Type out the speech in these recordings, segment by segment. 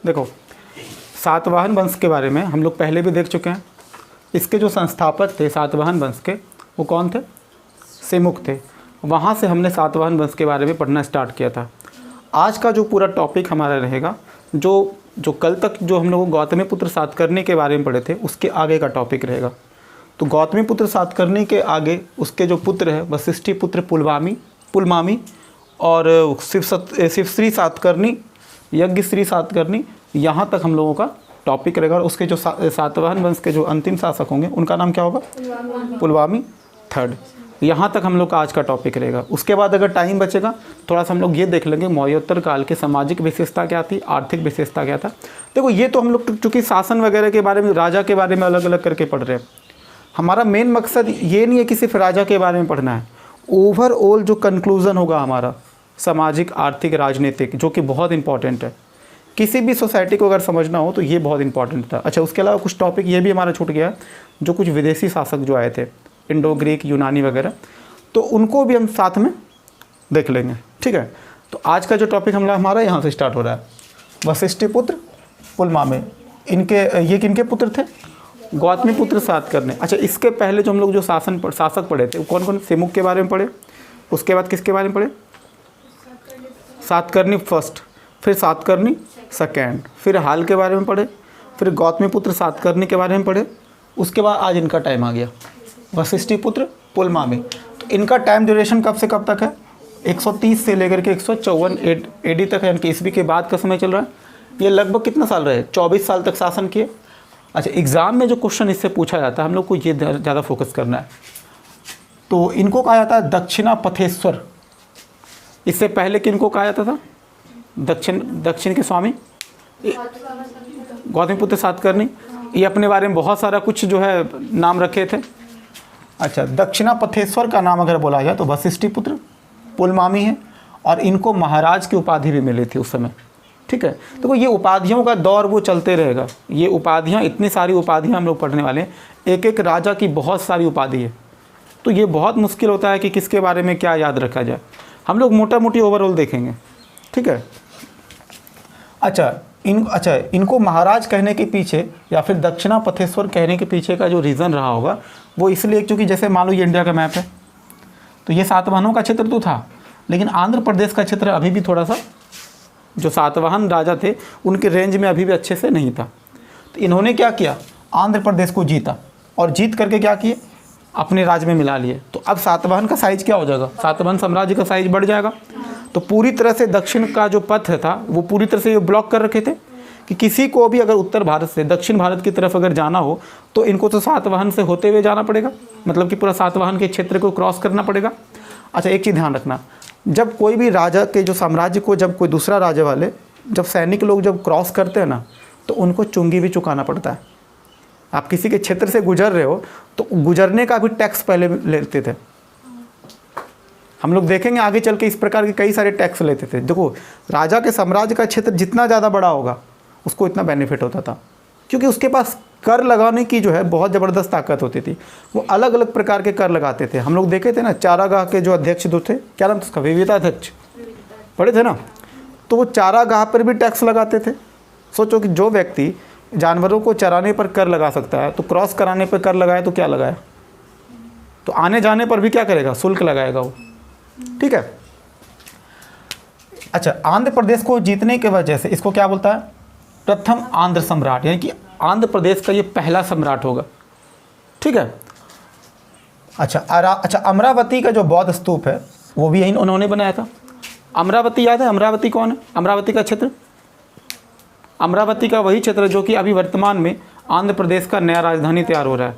देखो, सातवाहन वंश के बारे में हम लोग पहले भी देख चुके हैं। इसके जो संस्थापक थे सातवाहन वंश के, वो कौन थे? सेमुक थे। वहाँ से हमने सातवाहन वंश के बारे में पढ़ना स्टार्ट किया था। आज का जो पूरा टॉपिक हमारा रहेगा, जो कल तक जो हम लोग गौतमीपुत्र सातकर्णी के बारे में पढ़े थे, उसके आगे का टॉपिक रहेगा। तो गौतमीपुत्र सातकर्णी के आगे उसके जो पुत्र है वशिष्ठी पुत्र पुलमामी और शिवश्री सातकर्णी, यज्ञश्री सातकर्णी, यहाँ तक हम लोगों का टॉपिक रहेगा। और उसके जो सातवाहन वंश के जो अंतिम शासक होंगे उनका नाम क्या होगा? पुलमामी थर्ड। यहाँ तक हम लोग का आज का टॉपिक रहेगा। उसके बाद अगर टाइम बचेगा थोड़ा सा हम लोग ये देख लेंगे मौर्योत्तर काल के सामाजिक विशेषता क्या थी, आर्थिक विशेषता क्या था। देखो, ये तो हम लोग चूँकि शासन वगैरह के बारे में, राजा के बारे में अलग अलग करके पढ़ रहे हैं। हमारा मेन मकसद ये नहीं है कि सिर्फ राजा के बारे में पढ़ना है। ओवरऑल जो कंक्लूज़न होगा हमारा सामाजिक, आर्थिक, राजनीतिक, जो कि बहुत इंपॉर्टेंट है। किसी भी सोसाइटी को अगर समझना हो तो ये बहुत इंपॉर्टेंट था। अच्छा, उसके अलावा कुछ टॉपिक ये भी हमारा छूट गया, जो कुछ विदेशी शासक जो आए थे, इंडो ग्रीक, यूनानी वगैरह, तो उनको भी हम साथ में देख लेंगे। ठीक है, तो आज का जो टॉपिक हमारा यहाँ से स्टार्ट हो रहा है। वशिष्ठी पुत्र पुलमामी, ये किनके पुत्र थे? गौतमीपुत्र सातकर्णी। अच्छा, इसके पहले जो हम लोग जो शासक पढ़े थे वो कौन कौन? सेमुक के बारे में पढ़े। उसके बाद किसके बारे में पढ़े? सातकर्णी फर्स्ट, फिर सातकर्णी सेकेंड, फिर हाल के बारे में पढ़े, फिर गौतमीपुत्र सातकर्णी के बारे में पढ़े। उसके बाद आज इनका टाइम आ गया, वशिष्ठी पुत्र पुलमामी। तो इनका टाइम ड्यूरेशन कब से कब तक है? 130 से लेकर के 154 AD तक है, यानी कि ईस्वी के बाद का समय चल रहा है। ये लगभग कितना साल रहे? 24 साल तक शासन किए। अच्छा, एग्ज़ाम में जो क्वेश्चन इससे पूछा जाता है हम लोग को ये ज़्यादा फोकस करना है। तो इनको कहा जाता है दक्षिणापथेश्वर। इससे पहले किनको कहा जाता था? दक्षिण के स्वामी गौतमीपुत्र सातकर्णी। ये अपने बारे में बहुत सारा कुछ जो है नाम रखे थे। अच्छा, दक्षिणापथेश्वर का नाम अगर बोला जाए तो वशिष्ठी पुत्र पुलमामी है, और इनको महाराज की उपाधि भी मिली थी उस समय। ठीक है, तो ये उपाधियों का दौर वो चलते रहेगा। ये उपाधियाँ, इतनी सारी उपाधियाँ हम लोग पढ़ने वाले हैं। एक एक राजा की बहुत सारी उपाधि है, तो ये बहुत मुश्किल होता है कि किसके बारे में क्या याद रखा जाए। हम लोग मोटा मोटी ओवरऑल देखेंगे। ठीक है, अच्छा, इनको महाराज कहने के पीछे या फिर दक्षिणापथेश्वर कहने के पीछे का जो रीज़न रहा होगा वो इसलिए, क्योंकि जैसे मान लो ये इंडिया का मैप है, तो ये सातवाहनों का क्षेत्र तो था, लेकिन आंध्र प्रदेश का क्षेत्र अभी भी थोड़ा सा, जो सातवाहन राजा थे उनके रेंज में अभी भी अच्छे से नहीं था। तो इन्होंने क्या किया? आंध्र प्रदेश को जीता, और जीत करके क्या किए? अपने राज्य में मिला लिए। तो अब सातवाहन का साइज क्या हो जाएगा? सातवाहन साम्राज्य का साइज बढ़ जाएगा। तो पूरी तरह से दक्षिण का जो पथ था वो पूरी तरह से ये ब्लॉक कर रखे थे कि किसी को भी अगर उत्तर भारत से दक्षिण भारत की तरफ अगर जाना हो तो इनको तो सातवाहन से होते हुए जाना पड़ेगा, मतलब कि पूरा सातवाहन के क्षेत्र को क्रॉस करना पड़ेगा। अच्छा, एक चीज़ ध्यान रखना, जब कोई भी राजा के जो साम्राज्य को, जब कोई दूसरा राजा वाले, जब सैनिक लोग जब क्रॉस करते हैं ना, तो उनको चुंगी भी चुकाना पड़ता है। आप किसी के क्षेत्र से गुजर रहे हो तो गुजरने का भी टैक्स पहले लेते थे। हम लोग देखेंगे आगे चल के इस प्रकार के कई सारे टैक्स लेते थे। देखो, राजा के साम्राज्य का क्षेत्र जितना ज़्यादा बड़ा होगा उसको इतना बेनिफिट होता था, क्योंकि उसके पास कर लगाने की जो है बहुत ज़बरदस्त ताकत होती थी। वो अलग अलग प्रकार के कर लगाते थे। हम लोग देखे थे ना, चारागाह के जो अध्यक्ष जो थे, क्या नाम था उसका? विविता अध्यक्ष पढ़े थे ना। तो वो चारागाह पर भी टैक्स लगाते थे। सोचो कि जो व्यक्ति जानवरों को चराने पर कर लगा सकता है, तो क्रॉस कराने पर कर लगाया तो क्या लगाया? तो आने जाने पर भी क्या करेगा? शुल्क लगाएगा वो। ठीक है, अच्छा, आंध्र प्रदेश को जीतने की वजह से इसको क्या बोलता है? प्रथम आंध्र सम्राट, यानी कि आंध्र प्रदेश का ये पहला सम्राट होगा। ठीक है, अच्छा, अमरावती का जो बौद्ध स्तूप है वो भी यही उन्होंने बनाया था। अमरावती याद है? अमरावती कौन है? अमरावती का क्षेत्र, अमरावती का वही क्षेत्र जो कि अभी वर्तमान में आंध्र प्रदेश का नया राजधानी तैयार हो रहा है।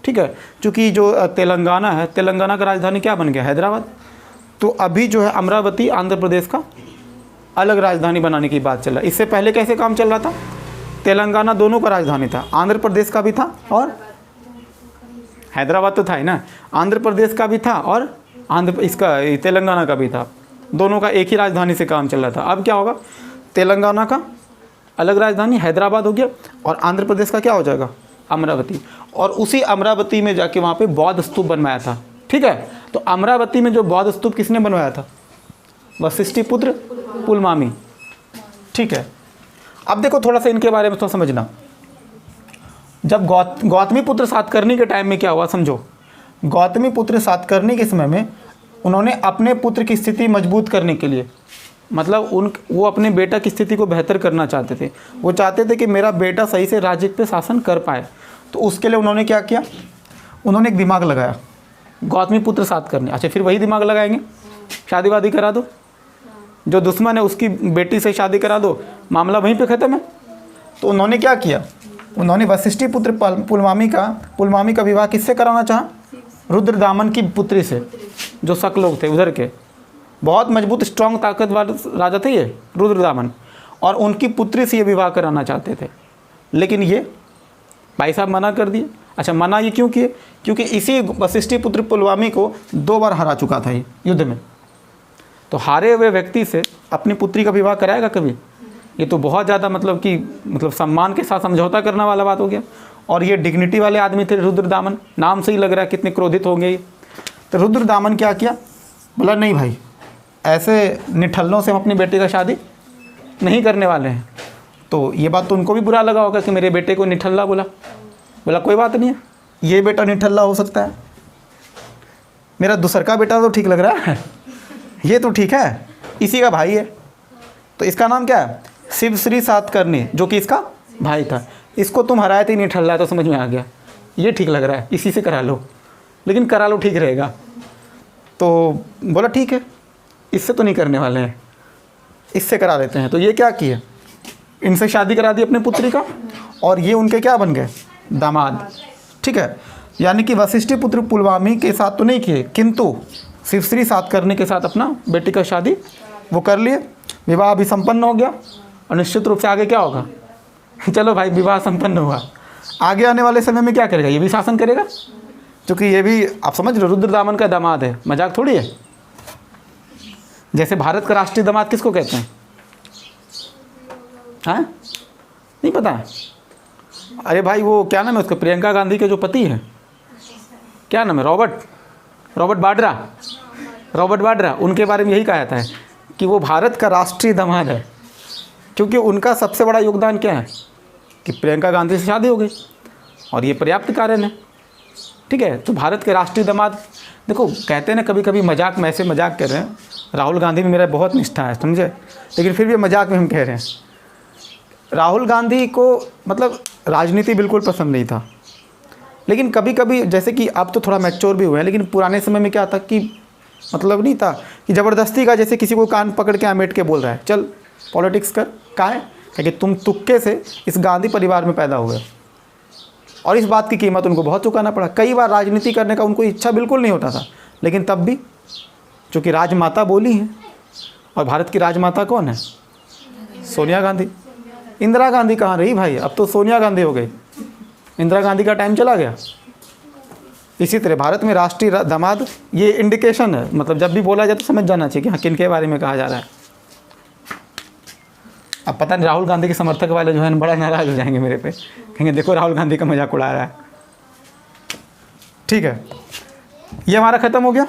ठीक है, क्योंकि जो तेलंगाना है, तेलंगाना का राजधानी क्या बन गया? हैदराबाद। तो अभी जो है अमरावती आंध्र प्रदेश का अलग राजधानी बनाने की बात चल रहा है। इससे पहले कैसे काम चल रहा था? तेलंगाना दोनों का राजधानी था, आंध्र प्रदेश का भी था और हैदराबाद तो था ही ना, आंध्र प्रदेश का भी था और तेलंगाना का भी था। दोनों का एक ही राजधानी से काम चल रहा था। अब क्या होगा? तेलंगाना का अलग राजधानी हैदराबाद हो गया और आंध्र प्रदेश का क्या हो जाएगा? अमरावती। और उसी अमरावती में जाके वहाँ पे बौद्ध स्तूप बनवाया था। ठीक है, तो अमरावती में जो बौद्ध स्तूप किसने बनवाया था? वशिष्ठी पुत्र पुलमामी। ठीक है, अब देखो थोड़ा सा इनके बारे में तो समझना। जब गौतमी पुत्र सातकर्णी के टाइम में क्या हुआ समझो। गौतमी पुत्र सातकर्णी के समय में उन्होंने अपने पुत्र की स्थिति मजबूत करने के लिए, मतलब वो अपने बेटा की स्थिति को बेहतर करना चाहते थे। वो चाहते थे कि मेरा बेटा सही से राज्य पे शासन कर पाए। तो उसके लिए उन्होंने क्या किया, उन्होंने एक दिमाग लगाया, गौतमी पुत्र सातकर्णी। अच्छा, फिर वही दिमाग लगाएंगे, शादी वादी करा दो, जो दुश्मन है उसकी बेटी से शादी करा दो, मामला वहीं पे ख़त्म है। तो उन्होंने क्या किया, उन्होंने वशिष्ठी पुत्र पुलमामी का विवाह किससे कराना चाहा, रुद्रदामन की पुत्री से, जो शक लोग थे उधर के, बहुत मजबूत स्ट्रांग ताकतवर राजा थे ये रुद्रदामन, और उनकी पुत्री से ये विवाह कराना चाहते थे। लेकिन ये भाई साहब मना कर दिए। अच्छा, मना ये क्यों किए, क्योंकि इसी वशिष्ठी पुत्र पुलमामी को 2 बार हरा चुका था ये युद्ध में। तो हारे हुए व्यक्ति से अपनी पुत्री का विवाह कराएगा कभी, ये तो बहुत ज़्यादा मतलब सम्मान के साथ समझौता करने वाला बात हो गया। और ये डिग्निटी वाले आदमी थे रुद्रदामन, नाम से ही लग रहा है कितने क्रोधित होंगे ये। तो रुद्रदामन क्या किया, बोला नहीं भाई, ऐसे निठल्लों से हम अपनी बेटी का शादी नहीं करने वाले हैं। तो ये बात तो उनको भी बुरा लगा होगा कि मेरे बेटे को निठल्ला बोला। बोला कोई बात नहीं है, ये बेटा निठल्ला हो सकता है, मेरा दूसर का बेटा तो ठीक लग रहा है, ये तो ठीक है, इसी का भाई है। तो इसका नाम क्या है, शिवश्री सातकर्णी, जो कि इसका भाई था। इसको तुम हराए थे निठल्ला, तो समझ में आ गया, ये ठीक लग रहा है, इसी से करा लो, लेकिन करा लो ठीक रहेगा। तो बोला ठीक है, इससे तो नहीं करने वाले हैं, इससे करा लेते हैं। तो ये क्या किए, इनसे शादी करा दी अपने पुत्री का, और ये उनके क्या बन गए, दामाद। ठीक है, यानी कि वशिष्ठी पुत्र पुलमामी के साथ तो नहीं किए, किंतु शिवश्री सातकर्णी के साथ अपना बेटी का शादी वो कर लिए। विवाह भी संपन्न हो गया, और निश्चित रूप से आगे क्या होगा, चलो भाई विवाह संपन्न हुआ, आगे आने वाले समय में क्या करेगा, ये भी शासन करेगा, क्योंकि ये भी आप समझ लो रुद्रदामन का दामाद है, मजाक थोड़ी है। जैसे भारत का राष्ट्रीय दामाद किसको कहते हैं, हाँ नहीं पता है? अरे भाई वो क्या नाम है उसका, प्रियंका गांधी के जो पति हैं, क्या नाम है, रॉबर्ट वाड्रा, उनके बारे में यही कहा जाता है कि वो भारत का राष्ट्रीय दामाद है, क्योंकि उनका सबसे बड़ा योगदान क्या है कि प्रियंका गांधी से शादी हो गई, और ये पर्याप्त कारण है। ठीक है, तो भारत के राष्ट्रीय दामाद, देखो कहते हैं ना कभी कभी मजाक में, ऐसे मजाक कर रहे हैं, राहुल गांधी में मेरा बहुत निष्ठा है समझे, लेकिन फिर भी मजाक में हम कह रहे हैं। राहुल गांधी को मतलब राजनीति बिल्कुल पसंद नहीं था, लेकिन कभी कभी जैसे कि अब तो थोड़ा मैच्योर भी हुए हैं, लेकिन पुराने समय में क्या था कि मतलब नहीं था कि ज़बरदस्ती का, जैसे किसी को कान पकड़ के आमेट के बोल रहा है चल पॉलिटिक्स कर, का है कि तुम तुक्के से इस गांधी परिवार में पैदा हुए, और इस बात की कीमत उनको बहुत चुकाना पड़ा। कई बार राजनीति करने का उनको इच्छा बिल्कुल नहीं होता था, लेकिन तब भी चूँकि राजमाता बोली है, और भारत की राजमाता कौन है, सोनिया गांधी। इंदिरा गांधी कहाँ रही भाई, अब तो सोनिया गांधी हो गई, इंदिरा गांधी का टाइम चला गया। इसी तरह भारत में राष्ट्रीय दामाद, ये इंडिकेशन है, मतलब जब भी बोला जाए तो समझ जाना चाहिए कि हाँ किन के बारे में कहा जा रहा है। अब पता नहीं राहुल गांधी के समर्थक वाले जो है बड़ा नाराज हो जाएंगे मेरे पे, कहेंगे देखो राहुल गांधी का मजाक उड़ा रहा है। ठीक है, ये हमारा ख़त्म हो गया।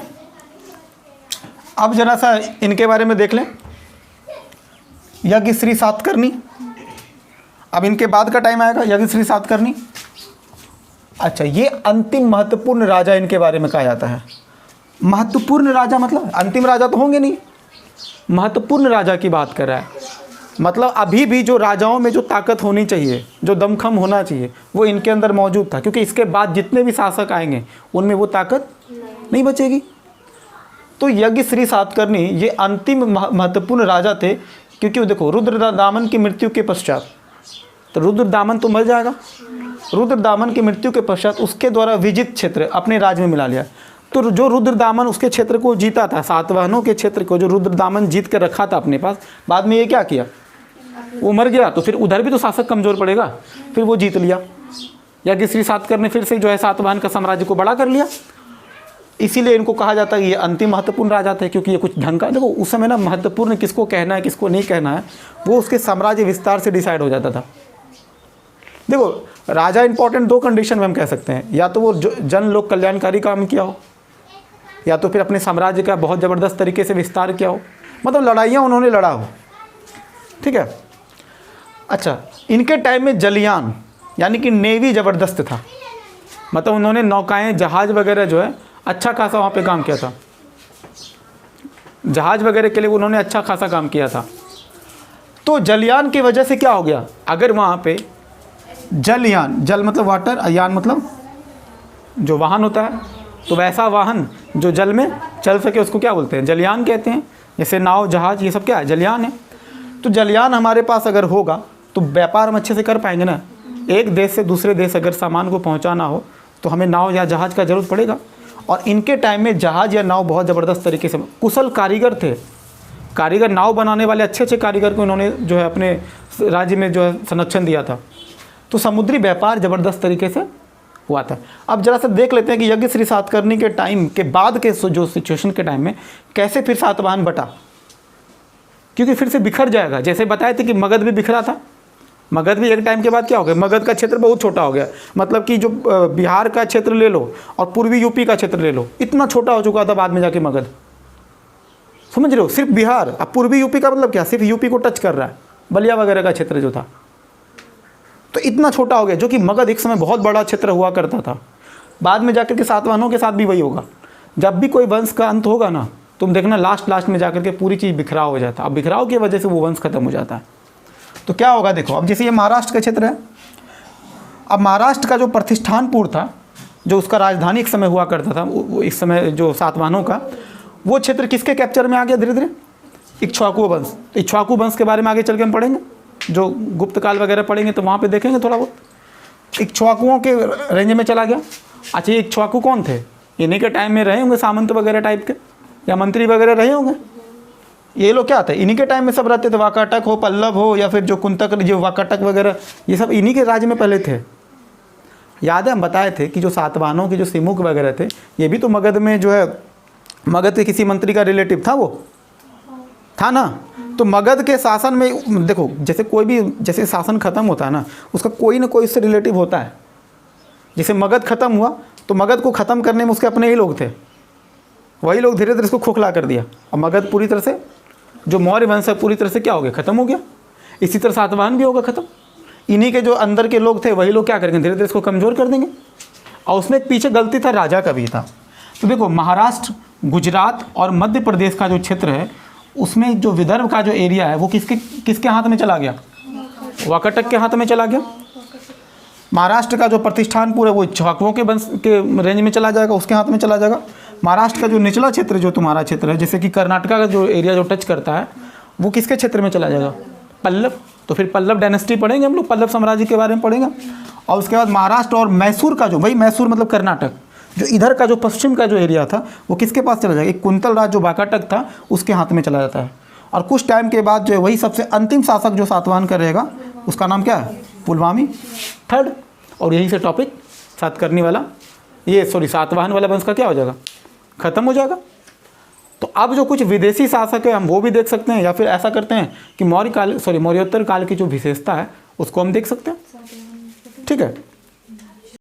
अब जरा सा इनके बारे में देख लें, यज्ञश्री सातकर्णी। अब इनके बाद का टाइम आएगा यज्ञश्री सातकर्णी। अच्छा, ये अंतिम महत्वपूर्ण राजा इनके बारे में कहा जाता है। महत्वपूर्ण राजा मतलब अंतिम राजा तो होंगे नहीं, महत्वपूर्ण राजा की बात कर रहा है। मतलब अभी भी जो राजाओं में जो ताकत होनी चाहिए, जो दमखम होना चाहिए, वो इनके अंदर मौजूद था, क्योंकि इसके बाद जितने भी शासक आएंगे उनमें वो ताकत नहीं बचेगी। तो यज्ञश्री सातकर्णी ये अंतिम महत्वपूर्ण राजा थे, क्योंकि देखो रुद्रदामन की मृत्यु के पश्चात, तो रुद्रदामन तो मर जाएगा, रुद्रदामन की मृत्यु के पश्चात उसके द्वारा विजित क्षेत्र अपने राज्य में मिला लिया। तो जो रुद्रदामन उसके क्षेत्र को जीता था, सातवाहनों के क्षेत्र को जो रुद्रदामन जीत कर रखा था अपने पास, बाद में ये क्या किया, वो मर गया, तो फिर उधर भी तो शासक कमज़ोर पड़ेगा, फिर वो जीत लिया। यज्ञश्री सातकर्णी ने फिर से जो है सातवाहन का साम्राज्य को बड़ा कर लिया। इसीलिए इनको कहा जाता है ये अंतिम महत्वपूर्ण राजा थे, क्योंकि ये कुछ ढंग का, देखो उस समय ना महत्वपूर्ण किसको कहना है किसको नहीं कहना है वो उसके साम्राज्य विस्तार से डिसाइड हो जाता था। देखो राजा इंपॉर्टेंट 2 कंडीशन में हम कह सकते हैं, या तो वो जन लोक कल्याणकारी काम किया हो, या तो फिर अपने साम्राज्य का बहुत ज़बरदस्त तरीके से विस्तार किया हो, मतलब लड़ाइयाँ उन्होंने लड़ा हो। ठीक है, अच्छा, इनके टाइम में जलयान यानी कि नेवी ज़बरदस्त था, मतलब उन्होंने नौकाएं जहाज़ वगैरह जो है अच्छा खासा वहाँ पे काम किया था, जहाज़ वगैरह के लिए उन्होंने अच्छा खासा काम किया था। तो जलयान की वजह से क्या हो गया, अगर वहाँ पे जलयान, जल मतलब वाटर, यान मतलब जो वाहन होता है, तो वैसा वाहन जो जल में चल सके उसको क्या बोलते हैं, जलयान कहते हैं। जैसे नाव, जहाज़, ये सब क्या है, जलयान है। तो जलयान हमारे पास अगर होगा तो व्यापार हम अच्छे से कर पाएंगे ना। एक देश से दूसरे देश अगर सामान को पहुंचाना हो तो हमें नाव या जहाज़ का ज़रूरत पड़ेगा। और इनके टाइम में जहाज़ या नाव बहुत ज़बरदस्त तरीके से, कुशल कारीगर थे, कारीगर, नाव बनाने वाले अच्छे अच्छे कारीगर को इन्होंने जो है अपने राज्य में जो है संरक्षण दिया था। तो समुद्री व्यापार ज़बरदस्त तरीके से हुआ था। अब जरा सा देख लेते हैं कि यज्ञ श्री सातकर्णी के टाइम के बाद के जो सिचुएशन के टाइम में कैसे फिर सातवाहन बटा, क्योंकि फिर से बिखर जाएगा। जैसे बताए थे कि मगध भी बिखरा था, मगध भी एक टाइम के बाद क्या हो गया, मगध का क्षेत्र बहुत छोटा हो गया। मतलब कि जो बिहार का क्षेत्र ले लो और पूर्वी यूपी का क्षेत्र ले लो, इतना छोटा हो चुका था बाद में जाके मगध, समझ रहे हो। सिर्फ बिहार, अब पूर्वी यूपी का मतलब क्या, सिर्फ यूपी को टच कर रहा है, बलिया वगैरह का क्षेत्र जो था, तो इतना छोटा हो गया। जो कि मगध एक समय बहुत बड़ा क्षेत्र हुआ करता था। बाद में जाकर के सातवाहनों के साथ भी वही होगा। जब भी कोई वंश का अंत होगा ना, तुम देखना लास्ट में जाकर के पूरी चीज़ बिखराव हो जाता है। अब बिखराव की वजह से वो वंश खत्म हो जाता है। तो क्या होगा देखो, अब जैसे ये महाराष्ट्र का क्षेत्र है, अब महाराष्ट्र का जो प्रतिष्ठानपुर था, जो उसका राजधानी एक समय हुआ करता था, वो इस समय जो सातवाहनों का, वो क्षेत्र किसके कैप्चर में आ गया धीरे धीरे, इक्ष्वाकु वंश। तो इक्ष्वाकु वंश के बारे में आगे चल के हम पढ़ेंगे, जो गुप्त काल वगैरह पढ़ेंगे तो वहाँ पे देखेंगे थोड़ा बहुत। इक्ष्वाकुओं के रेंज में चला गया। अच्छा, ये इक्ष्वाकु कौन थे, इन्हीं के टाइम में रहे होंगे सामंत वगैरह टाइप के, या मंत्री वगैरह रहे होंगे। ये लोग क्या थे, इन्हीं के टाइम में सब रहते थे। वाकाटक हो, पल्लव हो, या फिर जो कुंतक, जो वाकाटक वगैरह, ये सब इन्हीं के राज्य में पहले थे। याद है हम बताए थे कि जो सातवाहनों के जो सिमुक वगैरह थे, ये भी तो मगध में जो है, मगध के किसी मंत्री का रिलेटिव था, वो था ना। तो मगध के शासन में देखो, जैसे कोई भी, जैसे शासन खत्म होता है ना, उसका कोई ना कोई उससे रिलेटिव होता है। जैसे मगध खत्म हुआ तो मगध को ख़त्म करने में उसके अपने ही लोग थे, वही लोग धीरे धीरे इसको खोखला कर दिया। अब मगध पूरी तरह से, जो मौर्य वंश है, पूरी तरह से क्या हो गया, ख़त्म हो गया। इसी तरह सातवाहन भी होगा ख़त्म। इन्हीं के जो अंदर के लोग थे वही लोग क्या करेंगे, धीरे धीरे इसको कमज़ोर कर देंगे। और उसमें एक पीछे गलती था, राजा का भी था। तो देखो, महाराष्ट्र, गुजरात और मध्य प्रदेश का जो क्षेत्र है, उसमें जो विदर्भ का जो एरिया है वो किसके हाथ में चला गया, वाकाटक के हाथ में चला गया। महाराष्ट्र का जो प्रतिष्ठानपुर है वो इक्ष्वाकुओं के वंश के रेंज में चला जाएगा, उसके हाथ में चला जाएगा। महाराष्ट्र का जो निचला क्षेत्र, जो तुम्हारा क्षेत्र है, जैसे कि कर्नाटका का जो एरिया जो टच करता है, वो किसके क्षेत्र में चला जाएगा, पल्लव। तो फिर पल्लव डायनेस्टी पढ़ेंगे हम लोग, पल्लव साम्राज्य के बारे में पढ़ेंगे। और उसके बाद महाराष्ट्र और मैसूर का जो, वही मैसूर मतलब कर्नाटक, जो इधर का जो पश्चिम का जो एरिया था वो किसके पास चला जाएगा, एक कुंतल राज जो वाकाटक था उसके हाथ में चला जाता है। और कुछ टाइम के बाद जो है वही सबसे अंतिम शासक जो सातवाहन का रहेगा, उसका नाम क्या है, पुलमावी थर्ड। और यहीं से टॉपिक सातकर्णी वाला, ये सॉरी सातवाहन वाला वंश का क्या हो जाएगा, ख़त्म हो जाएगा। तो अब जो कुछ विदेशी शासक है हम वो भी देख सकते हैं, या फिर ऐसा करते हैं कि मौर्योत्तर काल की जो विशेषता है उसको हम देख सकते हैं। ठीक है।